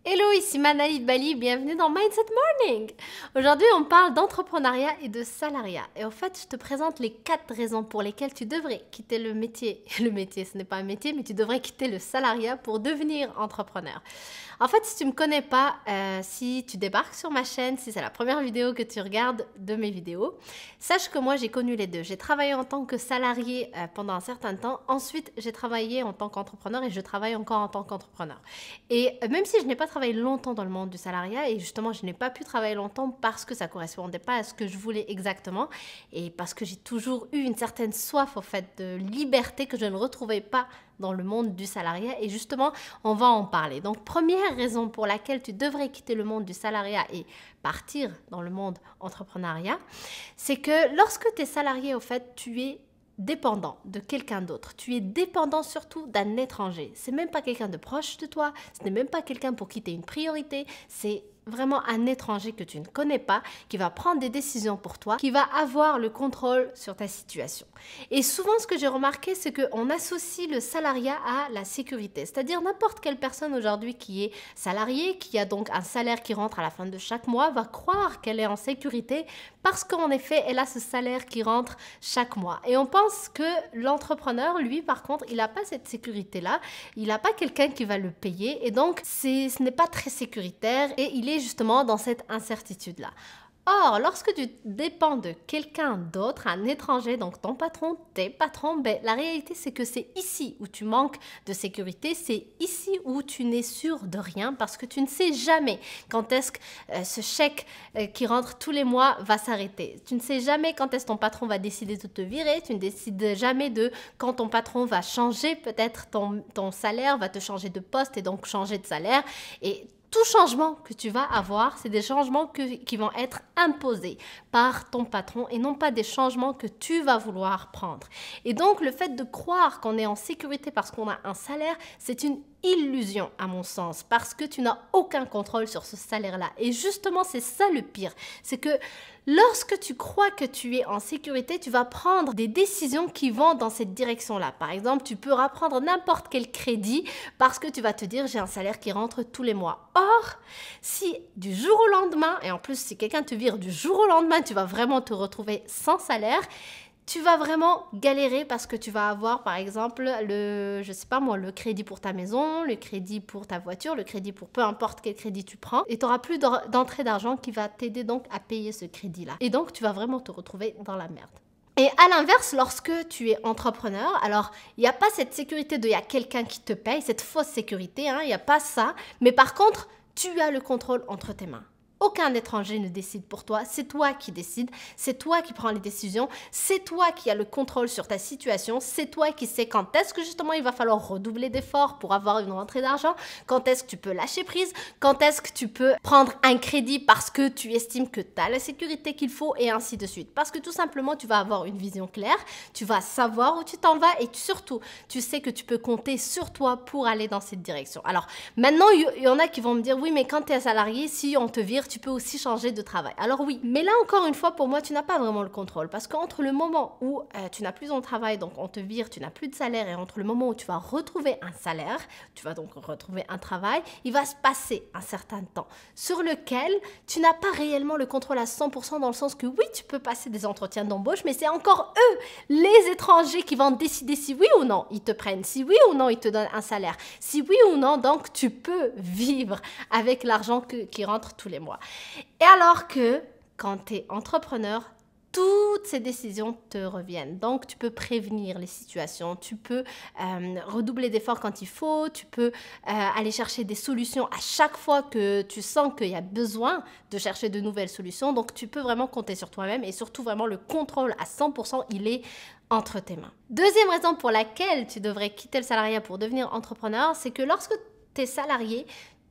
Hello, ici Manali Bali, bienvenue dans Mindset Morning. Aujourd'hui, on parle d'entrepreneuriat et de salariat. Et en fait, je te présente les 4 raisons pour lesquelles tu devrais quitter le métier. Le métier, ce n'est pas un métier, mais tu devrais quitter le salariat pour devenir entrepreneur. En fait, si tu ne me connais pas, si tu débarques sur ma chaîne, si c'est la première vidéo que tu regardes de mes vidéos, sache que moi, j'ai connu les deux. J'ai travaillé en tant que salarié pendant un certain temps. Ensuite, j'ai travaillé en tant qu'entrepreneur et je travaille encore en tant qu'entrepreneur. Et même si je n'ai pas travaillé longtemps dans le monde du salariat, et justement, je n'ai pas pu travailler longtemps parce que ça ne correspondait pas à ce que je voulais exactement, et parce que j'ai toujours eu une certaine soif, en fait, de liberté que je ne retrouvais pas dans le monde du salariat, et justement, on va en parler. Donc, première raison pour laquelle tu devrais quitter le monde du salariat et partir dans le monde entrepreneuriat, c'est que lorsque tu es salarié, au fait, tu es dépendant de quelqu'un d'autre. Tu es dépendant surtout d'un étranger. C'est même pas quelqu'un de proche de toi, ce n'est même pas quelqu'un pour qui tu es une priorité, c'est vraiment un étranger que tu ne connais pas, qui va prendre des décisions pour toi, qui va avoir le contrôle sur ta situation. Et souvent, ce que j'ai remarqué, c'est qu'on associe le salariat à la sécurité. C'est-à-dire n'importe quelle personne aujourd'hui qui est salariée, qui a donc un salaire qui rentre à la fin de chaque mois, va croire qu'elle est en sécurité parce qu'en effet, elle a ce salaire qui rentre chaque mois. Et on pense que l'entrepreneur, lui, par contre, il n'a pas cette sécurité-là. Il n'a pas quelqu'un qui va le payer. Et donc, ce n'est pas très sécuritaire et il est justement dans cette incertitude-là. Or, lorsque tu dépends de quelqu'un d'autre, un étranger, donc ton patron, tes patrons, ben, la réalité c'est que c'est ici où tu manques de sécurité, c'est ici où tu n'es sûr de rien parce que tu ne sais jamais quand est-ce que ce chèque qui rentre tous les mois va s'arrêter. Tu ne sais jamais quand est-ce que ton patron va décider de te virer, tu ne décides jamais de quand ton patron va changer peut-être ton salaire, va te changer de poste et donc changer de salaire. Et tout changement que tu vas avoir, c'est des changements qui vont être imposés par ton patron et non pas des changements que tu vas vouloir prendre. Et donc, le fait de croire qu'on est en sécurité parce qu'on a un salaire, c'est une illusion à mon sens parce que tu n'as aucun contrôle sur ce salaire-là. Et justement, c'est ça le pire. C'est que lorsque tu crois que tu es en sécurité, tu vas prendre des décisions qui vont dans cette direction-là. Par exemple, tu peux reprendre n'importe quel crédit parce que tu vas te dire j'ai un salaire qui rentre tous les mois. Or, si du jour au lendemain, et en plus si quelqu'un te vire du jour au lendemain, tu vas vraiment te retrouver sans salaire, tu vas vraiment galérer parce que tu vas avoir par exemple je sais pas moi, le crédit pour ta maison, le crédit pour ta voiture, le crédit pour peu importe quel crédit tu prends et tu n'auras plus d'entrée d'argent qui va t'aider donc à payer ce crédit-là. Et donc tu vas vraiment te retrouver dans la merde. Et à l'inverse, lorsque tu es entrepreneur, alors il n'y a pas cette sécurité de il y a quelqu'un qui te paye, cette fausse sécurité, il n'y a pas ça, mais par contre, tu as le contrôle entre tes mains. Aucun étranger ne décide pour toi, c'est toi qui décides, c'est toi qui prends les décisions, c'est toi qui as le contrôle sur ta situation, c'est toi qui sais quand est-ce que justement il va falloir redoubler d'efforts pour avoir une rentrée d'argent, quand est-ce que tu peux lâcher prise, quand est-ce que tu peux prendre un crédit parce que tu estimes que tu as la sécurité qu'il faut et ainsi de suite. Parce que tout simplement, tu vas avoir une vision claire, tu vas savoir où tu t'en vas et surtout, tu sais que tu peux compter sur toi pour aller dans cette direction. Alors maintenant, il y en a qui vont me dire, oui, mais quand tu es salarié, si on te vire, tu peux aussi changer de travail. Alors oui, mais là encore une fois, pour moi, tu n'as pas vraiment le contrôle parce qu'entre le moment où tu n'as plus ton travail, donc on te vire, tu n'as plus de salaire et entre le moment où tu vas retrouver un salaire, tu vas donc retrouver un travail, il va se passer un certain temps sur lequel tu n'as pas réellement le contrôle à 100% dans le sens que oui, tu peux passer des entretiens d'embauche, mais c'est encore eux, les étrangers, qui vont décider si oui ou non ils te prennent, si oui ou non ils te donnent un salaire, si oui ou non donc tu peux vivre avec l'argent qui rentre tous les mois. Et alors que quand tu es entrepreneur, toutes ces décisions te reviennent. Donc, tu peux prévenir les situations, tu peux redoubler d'efforts quand il faut, tu peux aller chercher des solutions à chaque fois que tu sens qu'il y a besoin de chercher de nouvelles solutions. Donc, tu peux vraiment compter sur toi-même et surtout vraiment le contrôle à 100%, il est entre tes mains. Deuxième raison pour laquelle tu devrais quitter le salariat pour devenir entrepreneur, c'est que lorsque tu es salarié,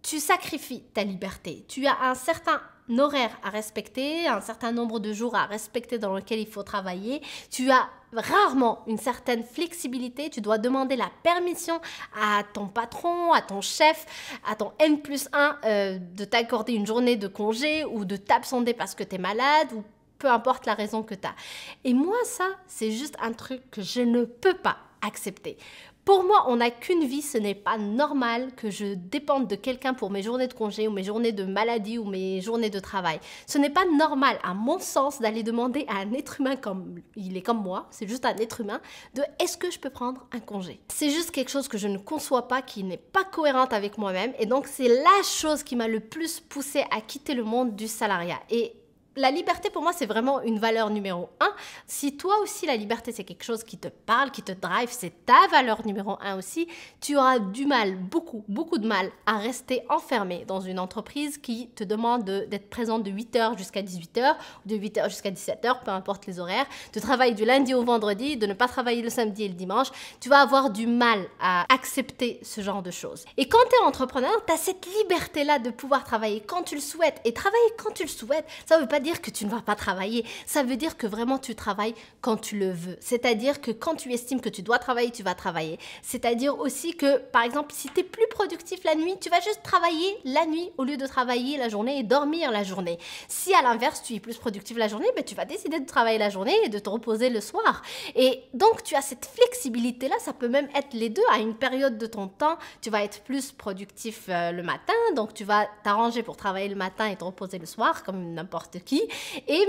tu sacrifies ta liberté. Tu as un certain horaire à respecter, un certain nombre de jours à respecter dans lequel il faut travailler. Tu as rarement une certaine flexibilité. Tu dois demander la permission à ton patron, à ton chef, à ton N+1 de t'accorder une journée de congé ou de t'absenter parce que tu es malade ou peu importe la raison que tu as. Et moi, ça, c'est juste un truc que je ne peux pas accepter. Pour moi, on n'a qu'une vie, ce n'est pas normal que je dépende de quelqu'un pour mes journées de congé ou mes journées de maladie ou mes journées de travail. Ce n'est pas normal, à mon sens, d'aller demander à un être humain comme il est comme moi, c'est juste un être humain, de est-ce que je peux prendre un congé? C'est juste quelque chose que je ne conçois pas, qui n'est pas cohérente avec moi-même, et donc c'est la chose qui m'a le plus poussée à quitter le monde du salariat. Et la liberté, pour moi, c'est vraiment une valeur numéro 1. Si toi aussi, la liberté, c'est quelque chose qui te parle, qui te drive, c'est ta valeur numéro 1 aussi, tu auras du mal, beaucoup de mal à rester enfermé dans une entreprise qui te demande d'être présente de 8h jusqu'à 18h, ou de 8h jusqu'à 17h, peu importe les horaires, de travailler du lundi au vendredi, de ne pas travailler le samedi et le dimanche. Tu vas avoir du mal à accepter ce genre de choses. Et quand tu es entrepreneur, tu as cette liberté-là de pouvoir travailler quand tu le souhaites. Et travailler quand tu le souhaites, ça ne veut pas dire que tu ne vas pas travailler, ça veut dire que vraiment tu travailles quand tu le veux. C'est-à-dire que quand tu estimes que tu dois travailler, tu vas travailler. C'est-à-dire aussi que, par exemple, si tu es plus productif la nuit, tu vas juste travailler la nuit au lieu de travailler la journée et dormir la journée. Si à l'inverse, tu es plus productif la journée, ben, tu vas décider de travailler la journée et de te reposer le soir. Et donc, tu as cette flexibilité-là, ça peut même être les deux. À une période de ton temps, tu vas être plus productif le matin, donc tu vas t'arranger pour travailler le matin et te reposer le soir, comme n'importe qui.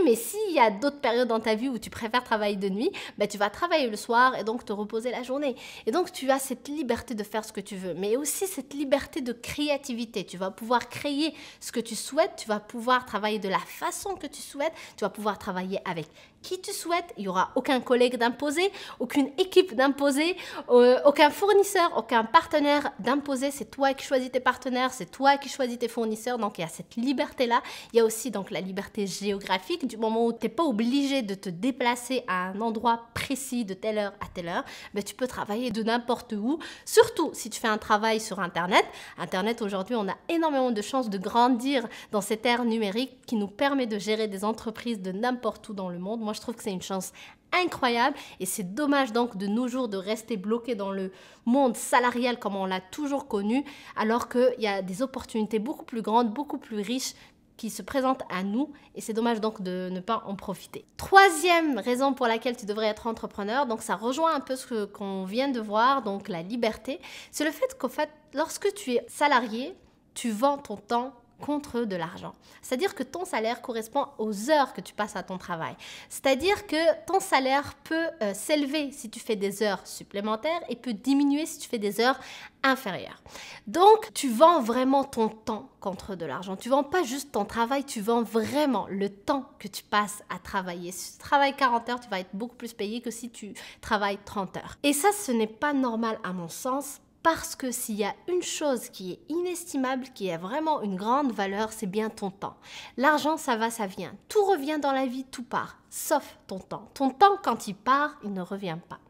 Mais s'il y a d'autres périodes dans ta vie où tu préfères travailler de nuit, ben, tu vas travailler le soir et donc te reposer la journée. Et donc, tu as cette liberté de faire ce que tu veux, mais aussi cette liberté de créativité. Tu vas pouvoir créer ce que tu souhaites, tu vas pouvoir travailler de la façon que tu souhaites, tu vas pouvoir travailler avec qui tu souhaites. Il n'y aura aucun collègue d'imposer, aucune équipe d'imposer, aucun fournisseur, aucun partenaire d'imposer. C'est toi qui choisis tes partenaires, c'est toi qui choisis tes fournisseurs. Donc, il y a cette liberté-là. Il y a aussi donc la liberté géographique. Du moment où tu n'es pas obligé de te déplacer à un endroit précis de telle heure à telle heure, ben, tu peux travailler de n'importe où. Surtout si tu fais un travail sur Internet. Internet, aujourd'hui, on a énormément de chances de grandir dans cette ère numérique qui nous permet de gérer des entreprises de n'importe où dans le monde. Moi, je trouve que c'est une chance incroyable et c'est dommage donc de nos jours de rester bloqué dans le monde salarial comme on l'a toujours connu, alors qu'il y a des opportunités beaucoup plus grandes, beaucoup plus riches qui se présentent à nous et c'est dommage donc de ne pas en profiter. Troisième raison pour laquelle tu devrais être entrepreneur, donc ça rejoint un peu ce qu'on vient de voir, donc la liberté, c'est le fait qu'en fait, lorsque tu es salarié, tu vends ton temps contre de l'argent. C'est-à-dire que ton salaire correspond aux heures que tu passes à ton travail. C'est-à-dire que ton salaire peut s'élever si tu fais des heures supplémentaires et peut diminuer si tu fais des heures inférieures. Donc, tu vends vraiment ton temps contre de l'argent. Tu vends pas juste ton travail, tu vends vraiment le temps que tu passes à travailler. Si tu travailles 40 heures, tu vas être beaucoup plus payé que si tu travailles 30 heures. Et ça, ce n'est pas normal à mon sens. Parce que s'il y a une chose qui est inestimable, qui a vraiment une grande valeur, c'est bien ton temps. L'argent, ça va, ça vient. Tout revient dans la vie, tout part, sauf ton temps. Ton temps, quand il part, il ne revient pas.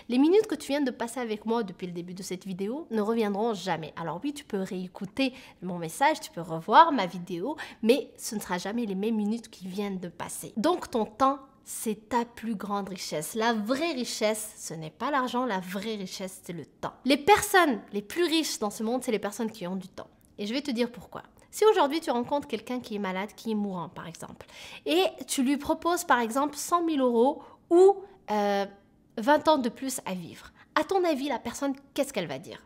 Les minutes que tu viens de passer avec moi depuis le début de cette vidéo ne reviendront jamais. Alors oui, tu peux réécouter mon message, tu peux revoir ma vidéo, mais ce ne sera jamais les mêmes minutes qui viennent de passer. Donc ton temps, c'est ta plus grande richesse. La vraie richesse, ce n'est pas l'argent, la vraie richesse, c'est le temps. Les personnes les plus riches dans ce monde, c'est les personnes qui ont du temps. Et je vais te dire pourquoi. Si aujourd'hui tu rencontres quelqu'un qui est malade, qui est mourant par exemple, et tu lui proposes par exemple 100 000 € ou 20 ans de plus à vivre, à ton avis, la personne, qu'est-ce qu'elle va dire ?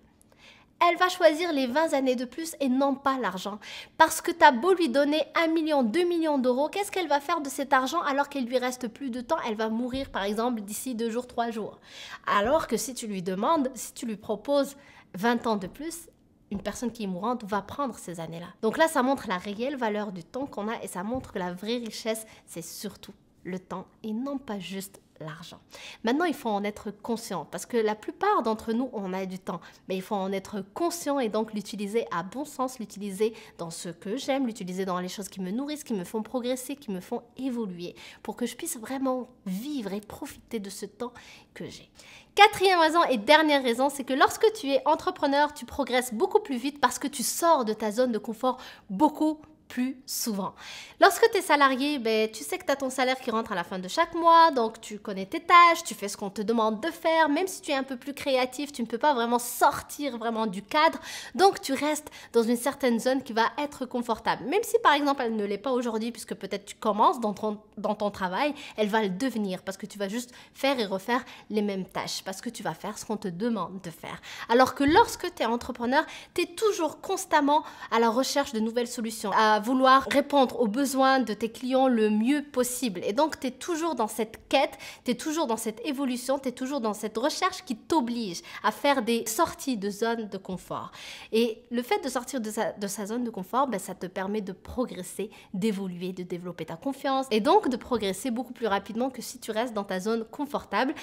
Elle va choisir les 20 années de plus et non pas l'argent. Parce que tu as beau lui donner 1 million, 2 millions d'euros, qu'est-ce qu'elle va faire de cet argent alors qu'il lui reste plus de temps? Elle va mourir par exemple d'ici 2 jours, 3 jours. Alors que si tu lui demandes, si tu lui proposes 20 ans de plus, une personne qui est mourante va prendre ces années-là. Donc là, ça montre la réelle valeur du temps qu'on a et ça montre que la vraie richesse, c'est surtout le temps et non pas juste l'argent. Maintenant, il faut en être conscient parce que la plupart d'entre nous, on a du temps, mais il faut en être conscient et donc l'utiliser à bon sens, l'utiliser dans ce que j'aime, l'utiliser dans les choses qui me nourrissent, qui me font progresser, qui me font évoluer pour que je puisse vraiment vivre et profiter de ce temps que j'ai. Quatrième raison et dernière raison, c'est que lorsque tu es entrepreneur, tu progresses beaucoup plus vite parce que tu sors de ta zone de confort beaucoup plus souvent. Lorsque tu es salarié, ben, tu sais que tu as ton salaire qui rentre à la fin de chaque mois, donc tu connais tes tâches, tu fais ce qu'on te demande de faire, même si tu es un peu plus créatif, tu ne peux pas vraiment sortir vraiment du cadre, donc tu restes dans une certaine zone qui va être confortable. Même si par exemple elle ne l'est pas aujourd'hui, puisque peut-être tu commences dans ton travail, elle va le devenir parce que tu vas juste faire et refaire les mêmes tâches, parce que tu vas faire ce qu'on te demande de faire. Alors que lorsque tu es entrepreneur, tu es toujours constamment à la recherche de nouvelles solutions, à vouloir répondre aux besoins de tes clients le mieux possible. Et donc, tu es toujours dans cette quête, tu es toujours dans cette évolution, tu es toujours dans cette recherche qui t'oblige à faire des sorties de zone de confort. Et le fait de sortir de sa zone de confort, ben, ça te permet de progresser, d'évoluer, de développer ta confiance et donc de progresser beaucoup plus rapidement que si tu restes dans ta zone confortable,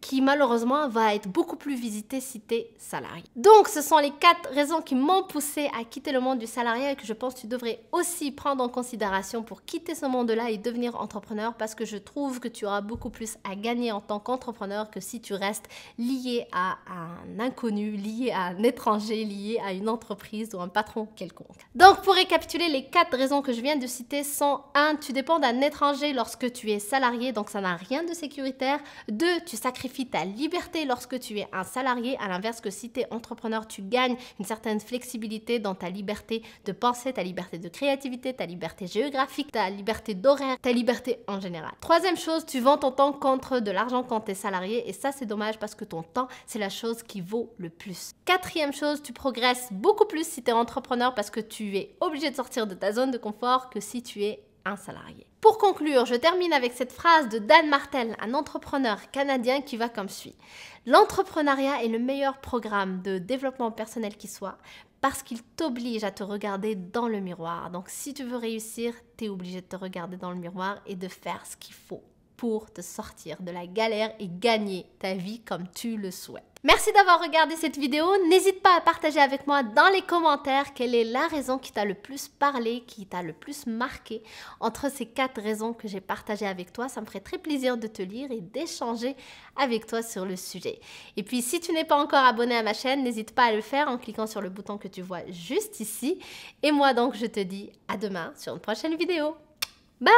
qui malheureusement va être beaucoup plus visité si tu es salarié. Donc, ce sont les 4 raisons qui m'ont poussé à quitter le monde du salariat et que je pense que tu devrais aussi prendre en considération pour quitter ce monde-là et devenir entrepreneur, parce que je trouve que tu auras beaucoup plus à gagner en tant qu'entrepreneur que si tu restes lié à un inconnu, lié à un étranger, lié à une entreprise ou un patron quelconque. Donc, pour récapituler, les 4 raisons que je viens de citer sont 1. Tu dépends d'un étranger lorsque tu es salarié, donc ça n'a rien de sécuritaire. 2. Tu sacrifies ta liberté lorsque tu es un salarié, à l'inverse que si tu es entrepreneur, tu gagnes une certaine flexibilité dans ta liberté de penser, ta liberté de créativité, ta liberté géographique, ta liberté d'horaire, ta liberté en général. 3e chose, tu vends ton temps contre de l'argent quand tu es salarié et ça c'est dommage parce que ton temps c'est la chose qui vaut le plus. 4e chose, tu progresses beaucoup plus si tu es entrepreneur parce que tu es obligé de sortir de ta zone de confort que si tu es un salarié. Pour conclure, je termine avec cette phrase de Dan Martel, un entrepreneur canadien qui va comme suit. L'entrepreneuriat est le meilleur programme de développement personnel qui soit parce qu'il t'oblige à te regarder dans le miroir. Donc si tu veux réussir, tu es obligé de te regarder dans le miroir et de faire ce qu'il faut pour te sortir de la galère et gagner ta vie comme tu le souhaites. Merci d'avoir regardé cette vidéo. N'hésite pas à partager avec moi dans les commentaires quelle est la raison qui t'a le plus parlé, qui t'a le plus marqué entre ces 4 raisons que j'ai partagées avec toi. Ça me ferait très plaisir de te lire et d'échanger avec toi sur le sujet. Et puis, si tu n'es pas encore abonné à ma chaîne, n'hésite pas à le faire en cliquant sur le bouton que tu vois juste ici. Et moi donc, je te dis à demain sur une prochaine vidéo. Bye!